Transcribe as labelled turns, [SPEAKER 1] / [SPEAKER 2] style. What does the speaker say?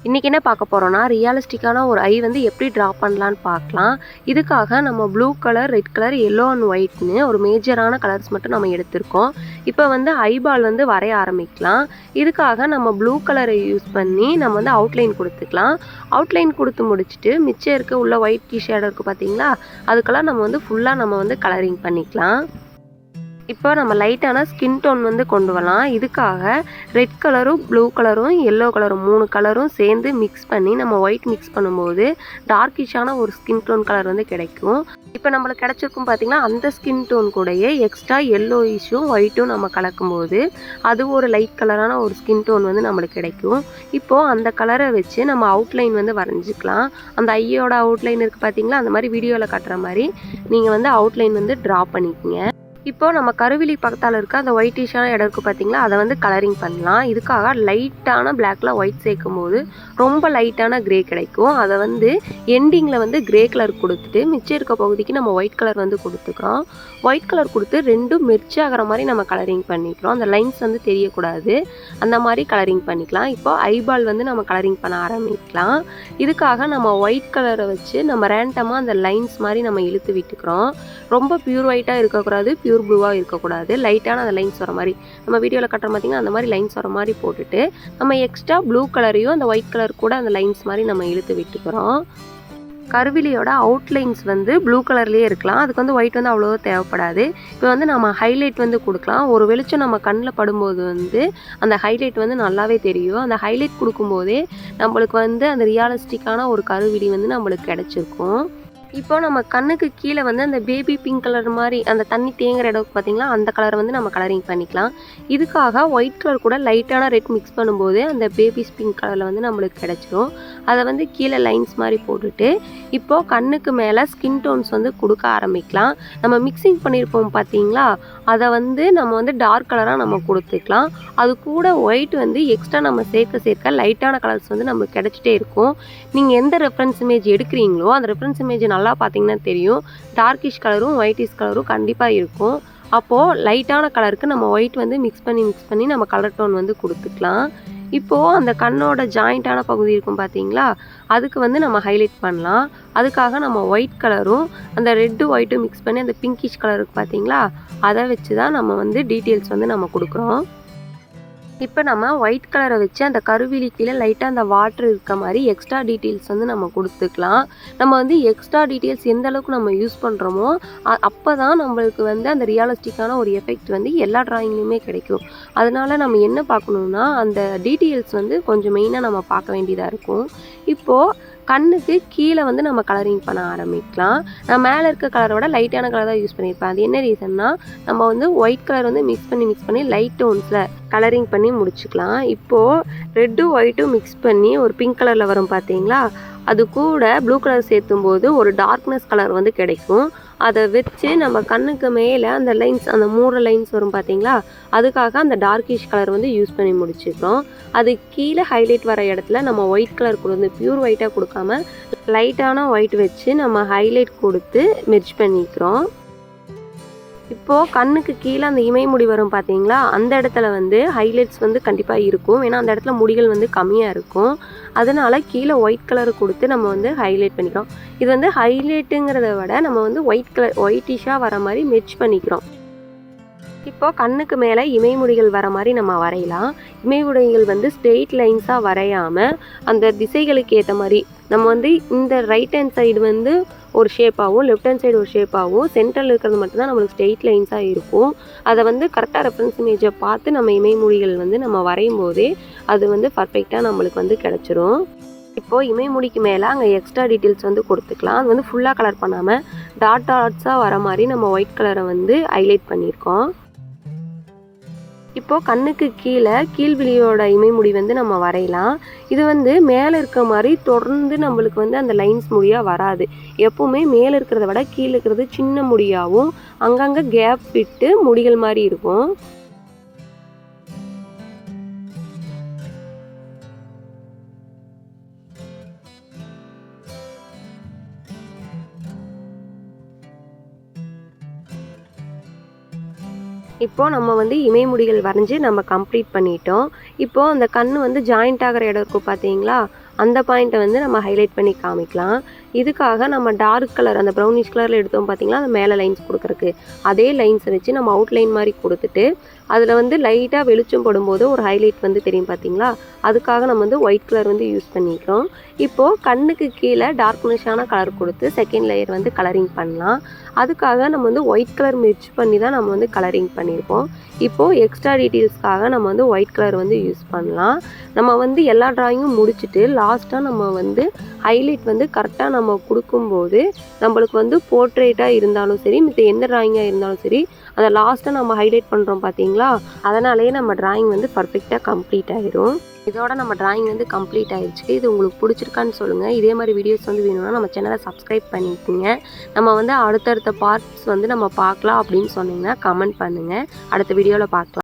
[SPEAKER 1] இன்றைக்கி என்ன பார்க்க போகிறோன்னா, ரியலிஸ்டிக்கான ஒரு ஐ வந்து எப்படி ட்ரா பண்ணலான்னு பார்க்கலாம். இதுக்காக நம்ம blue colour, red colour, yellow and ஒயிட்னு ஒரு மேஜரான கலர்ஸ் மட்டும் நம்ம எடுத்திருக்கோம். இப்போ வந்து ஐபால் வந்து வரைய ஆரம்பிக்கலாம். இதுக்காக நம்ம ப்ளூ கலரை யூஸ் பண்ணி நம்ம வந்து அவுட்லைன் கொடுத்துக்கலாம். அவுட்லைன் கொடுத்து முடிச்சுட்டு மிச்சம் இருக்க உள்ள ஒயிட் கீ ஷேடோ இருக்குது பார்த்தீங்களா, அதுக்கெல்லாம் நம்ம வந்து ஃபுல்லாக நம்ம வந்து கலரிங் பண்ணிக்கலாம். இப்போ நம்ம லைட்டான ஸ்கின் டோன் வந்து கொண்டு வரலாம். இதுக்காக ரெட் கலரும், ப்ளூ கலரும், எல்லோ கலரும் 3 கலரும் சேர்ந்து மிக்ஸ் பண்ணி நம்ம ஒயிட் மிக்ஸ் பண்ணும்போது டார்க்கிஷான ஒரு ஸ்கின் டோன் கலர் வந்து கிடைக்கும். இப்போ நம்மளுக்கு கிடச்சிருக்கும் பார்த்திங்கன்னா, அந்த ஸ்கின் டோன் கூடயே எக்ஸ்ட்ரா எல்லோயிஷும் ஒயிட்டும் நம்ம கலக்கும்போது அது ஒரு லைட் கலரான ஒரு ஸ்கின் டோன் வந்து நம்மளுக்கு கிடைக்கும். இப்போது அந்த கலரை வச்சு நம்ம அவுட்லைன் வந்து வரைஞ்சிக்கலாம். அந்த ஐயோட அவுட்லைன் இருக்குது பார்த்திங்களா, அந்த மாதிரி வீடியோவில் காட்டுற மாதிரி நீங்கள் வந்து அவுட்லைன் வந்து ட்ரா பண்ணிக்கோங்க. இப்போ நம்ம கருவிழி பக்கத்தால் இருக்க அந்த ஒயிட்டிஷான இடம் இருக்குது பார்த்தீங்களா, அதை வந்து கலரிங் பண்ணலாம். இதுக்காக லைட்டான பிளாக்ல ஒயிட் சேர்க்கும் போது ரொம்ப லைட்டான கிரே கிடைக்கும். அதை வந்து எண்டிங்கில் வந்து கிரே கலர் கொடுத்துட்டு மிச்சம் இருக்க பகுதிக்கு நம்ம ஒயிட் கலர் வந்து கொடுத்துக்கிறோம். ஒயிட் கலர் கொடுத்து ரெண்டும் மெர்ச் ஆகிற மாதிரி நம்ம கலரிங் பண்ணிக்கிறோம். அந்த லைன்ஸ் வந்து தெரியக்கூடாது, அந்த மாதிரி கலரிங் பண்ணிக்கலாம். இப்போ ஐபால் வந்து நம்ம கலரிங் பண்ண ஆரம்பிக்கலாம். இதுக்காக நம்ம ஒயிட் கலரை வச்சு நம்ம ரேண்டமாக அந்த லைன்ஸ் மாதிரி நம்ம இழுத்து விட்டுக்கிறோம். ரொம்ப பியூர் ஒயிட்டாக இருக்கக்கூடாது, பியூர் ப்ளூவாக இருக்கக்கூடாது. லைட்டான அந்த லைன்ஸ் வர மாதிரி நம்ம வீடியோவில் கட்டுற பார்த்திங்கன்னா அந்த மாதிரி லைன்ஸ் வர மாதிரி போட்டுட்டு நம்ம எக்ஸ்ட்ரா ப்ளூ கலரையும் அந்த ஒயிட் கலர் கூட அந்த லைன்ஸ் மாதிரி நம்ம இழுத்து விட்டுக்கிறோம். கருவிலியோட அவுட்லைன்ஸ் வந்து ப்ளூ கலர்லேயே இருக்கலாம். அதுக்கு வந்து ஒயிட் வந்து அவ்வளோ தேவைப்படாது. இப்போ வந்து நம்ம ஹைலைட் வந்து கொடுக்கலாம். ஒரு வெளிச்சம் நம்ம கண்ணில் படும்போது வந்து அந்த ஹைலைட் வந்து நல்லாவே தெரியும். அந்த ஹைலைட் கொடுக்கும்போதே நம்மளுக்கு வந்து அந்த ரியலிஸ்டிக்கான ஒரு கருவிழி வந்து நம்மளுக்கு கிடச்சிருக்கும். இப்போ நம்ம கண்ணுக்கு கீழே வந்து அந்த பேபி பிங்க் கலர் மாதிரி அந்த தண்ணி தேங்குற இடம் பார்த்தீங்களா, அந்த கலரை வந்து நம்ம கலரிங் பண்ணிக்கலாம். இதுக்காக ஒயிட் கலர் கூட லைட்டான ரெட் மிக்ஸ் பண்ணும்போது அந்த பேபிஸ் பிங்க் கலரில் வந்து நம்மளுக்கு கிடச்சிரும். அதை வந்து கீழே லைன்ஸ் மாதிரி போட்டுட்டு இப்போது கண்ணுக்கு மேலே ஸ்கின் டோன்ஸ் வந்து கொடுக்க ஆரம்பிக்கலாம். நம்ம மிக்சிங் பண்ணியிருப்போம் பார்த்தீங்களா, அதை வந்து நம்ம வந்து டார்க் கலராக நம்ம கொடுத்துக்கலாம். அது கூட ஒயிட் வந்து எக்ஸ்ட்ரா நம்ம சேர்க்க லைட்டான கலர்ஸ் வந்து நமக்கு கிடச்சிட்டே இருக்கும். நீங்கள் எந்த ரெஃபரன்ஸ் இமேஜ் எடுக்கிறீங்களோ அந்த ரெஃபரன்ஸ் இமேஜ் நல்லா பார்த்தீங்கன்னா தெரியும், டார்க்கிஷ் கலரும் ஒயிட்டிஷ் கலரும் கண்டிப்பாக இருக்கும். அப்போது லைட்டான கலருக்கு நம்ம ஒயிட் வந்து மிக்ஸ் பண்ணி நம்ம கலர் டோன் வந்து கொடுத்துக்கலாம். இப்போது அந்த கண்ணோட ஜாயிண்ட்டான பகுதி இருக்கும் பார்த்தீங்களா, அதுக்கு வந்து நம்ம ஹைலைட் பண்ணலாம். அதுக்காக நம்ம ஒயிட் கலரும் அந்த ரெட்டு ஒயிட்டும் மிக்ஸ் பண்ணி அந்த பிங்கிஷ் கலருக்கு பார்த்தீங்களா, அதை வச்சு தான் நம்ம வந்து டீட்டெயில்ஸ் வந்து நம்ம கொடுக்குறோம். இப்போ நம்ம ஒயிட் கலரை வச்சு அந்த கருவிழி கீழே லைட்டாக அந்த வாட்டர் இருக்க மாதிரி எக்ஸ்ட்ரா டீட்டெயில்ஸ் வந்து நம்ம கொடுத்துக்கலாம். நம்ம வந்து எக்ஸ்ட்ரா டீட்டெயில்ஸ் எந்த அளவுக்கு நம்ம யூஸ் பண்ணுறோமோ அப்போ தான் நம்மளுக்கு வந்து அந்த ரியலிஸ்டிக்கான ஒரு எஃபெக்ட் வந்து எல்லா ட்ராயிங்லேயுமே கிடைக்கும். அதனால் நம்ம என்ன பார்க்கணுன்னா, அந்த டீட்டெயில்ஸ் வந்து கொஞ்சம் மெயினாக நம்ம பார்க்க வேண்டியதாக இருக்கும். இப்போது கண்ணுக்கு கீழே வந்து நம்ம கலரிங் பண்ண ஆரம்பிக்கலாம். நான் மேலே இருக்க கலரை விட லைட்டான கலர் தான் யூஸ் பண்ணியிருப்பேன். அது என்ன ரீசன்னா, நம்ம வந்து ஒயிட் கலர் வந்து மிக்ஸ் பண்ணி லைட் டோன்ஸில் கலரிங் பண்ணி முடிச்சுக்கலாம். இப்போது ரெட்டும் ஒயிட்டும் மிக்ஸ் பண்ணி ஒரு பிங்க் கலரில் வரும் பார்த்தீங்களா, அது கூட ப்ளூ கலர் சேர்த்தும் போது ஒரு டார்க்னஸ் கலர் வந்து கிடைக்கும். அதை வச்சு நம்ம கண்ணுக்கு மேலே அந்த லைன்ஸ், அந்த 3 லைன்ஸ் வரும் பார்த்தீங்களா, அதுக்காக அந்த டார்க்கிஷ் கலர் வந்து யூஸ் பண்ணி முடிச்சுக்கிறோம். அது கீழே ஹைலைட் வர இடத்துல நம்ம ஒயிட் கலர் கொடுத்து பியூர் ஒயிட்டாக கொடுக்காம லைட்டான ஒயிட் வச்சு நம்ம ஹைலைட் கொடுத்து மெர்ஜ் பண்ணிக்கிறோம். இப்போது கண்ணுக்கு கீழே அந்த இமைமுடி வரும் பார்த்தீங்களா, அந்த இடத்துல வந்து ஹைலைட்ஸ் வந்து கண்டிப்பாக இருக்கும். ஏன்னா அந்த இடத்துல முடிகள் வந்து கம்மியாக இருக்கும். அதனால் கீழே ஒயிட் கலர் கொடுத்து நம்ம வந்து ஹைலைட் பண்ணிக்கிறோம். இது வந்து ஹைலைட்டுங்கிறத விட நம்ம வந்து ஒயிட்டிஷாக வர மாதிரி மெர்ஜ் பண்ணிக்கிறோம். இப்போது கண்ணுக்கு மேலே இமைமுடிகள் வர மாதிரி நம்ம வரையலாம். இமைமுடிகள் வந்து ஸ்ட்ரெயிட் லைன்ஸாக வரையாமல் அந்த திசைகளுக்கு ஏற்ற மாதிரி நம்ம வந்து இந்த ரைட் ஹேண்ட் சைடு வந்து ஒரு ஷேப்பாகவும், லெஃப்ட் ஹேண்ட் சைடு ஒரு ஷேப்பாகவும், சென்டரில் இருக்கிறது மட்டும்தான் நம்மளுக்கு ஸ்ட்ரெயிட் லைன்ஸாக இருக்கும். அதை வந்து கரெக்டாக ரெஃபரன்ஸ் இமேஜை பார்த்து நம்ம இமைமுடிகள் வந்து நம்ம வரையும் போதே அது வந்து பர்ஃபெக்டாக நம்மளுக்கு வந்து கிடச்சிரும். இப்போது இமைமுடிக்கு மேலே அங்கே எக்ஸ்ட்ரா டீட்டெயில்ஸ் வந்து கொடுத்துக்கலாம். அது வந்து ஃபுல்லாக கலர் பண்ணாமல் டாட்ஸாக வர மாதிரி நம்ம ஒயிட் கலரை வந்து ஹைலைட் பண்ணியிருக்கோம். இப்போது கண்ணுக்கு கீழே கீழ்விழியோட இமைமுடி வந்து நம்ம வரையலாம். இது வந்து மேலே இருக்க மாதிரி தொடர்ந்து நம்மளுக்கு வந்து அந்த லைன்ஸ் முடியாக வராது. எப்போவுமே மேலே இருக்கிறத விட கீழே இருக்கிறது சின்ன முடியாகவும் அங்கங்கே கேப் விட்டு முடிகள் மாதிரி இருக்கும். இப்போது நம்ம வந்து இமைமுடிகள் வரைஞ்சி நம்ம கம்ப்ளீட் பண்ணிட்டோம். இப்போது அந்த கண் வந்து ஜாயிண்ட் ஆகிற இடம் இருக்கும் பார்த்தீங்களா, அந்த பாயிண்ட்டை வந்து நம்ம ஹைலைட் பண்ணி காமிக்கலாம். இதுக்காக நம்ம டார்க் கலர் அந்த ப்ரௌனிஷ் கலரில் எடுத்தோம் பார்த்தீங்களா, அந்த மேலே லைன்ஸ் கொடுக்குறக்கு அதே லைன்ஸை வச்சு நம்ம அவுட்லைன் மாதிரி கொடுத்துட்டு அதில் வந்து லைட்டாக வெளிச்சம் படும்போது ஒரு ஹைலைட் வந்து தெரியும் பார்த்தீங்களா, அதுக்காக நம்ம வந்து ஒயிட் கலர் வந்து யூஸ் பண்ணிக்கிறோம். இப்போது கண்ணுக்கு கீழே டார்க்னஷான கலர் கொடுத்து செகண்ட் லேயர் வந்து கலரிங் பண்ணலாம். அதுக்காக நம்ம வந்து ஒயிட் கலர் மிக்ஸ் பண்ணி தான் நம்ம வந்து கலரிங் பண்ணியிருப்போம். இப்போது எக்ஸ்ட்ரா டீட்டெயில்ஸ்க்காக நம்ம வந்து ஒயிட் கலர் வந்து யூஸ் பண்ணலாம். நம்ம வந்து எல்லா ட்ராயிங்கும் முடிச்சுட்டு லாஸ்ட்டாக நம்ம வந்து ஹைலைட் வந்து கரெக்டாக நம்ம கொடுக்கும்போது நம்மளுக்கு வந்து போர்ட்ரேட்டாக இருந்தாலும் சரி, மித்த எந்த ட்ராயிங்காக இருந்தாலும் சரி, அதை லாஸ்ட்டாக நம்ம ஹைலைட் பண்ணுறோம் பார்த்தீங்களா, அதனாலேயே நம்ம ட்ராயிங் வந்து பர்ஃபெக்டாக கம்ப்ளீட் ஆகிடும். இதோட நம்ம ட்ராயிங் வந்து கம்ப்ளீட் ஆயிடுச்சு. இது உங்களுக்கு பிடிச்சிருக்கான்னு சொல்லுங்கள். இதே மாதிரி வீடியோஸ் வந்து வேணும்னா நம்ம சேனலை சப்ஸ்கிரைப் பண்ணிக்கோங்க. நம்ம வந்து அடுத்தடுத்த பார்ட்ஸ் வந்து நம்ம பார்க்கலாம் அப்படின்னு சொன்னீங்கன்னா கமெண்ட் பண்ணுங்கள். அடுத்த வீடியோவில் பார்க்கலாம்.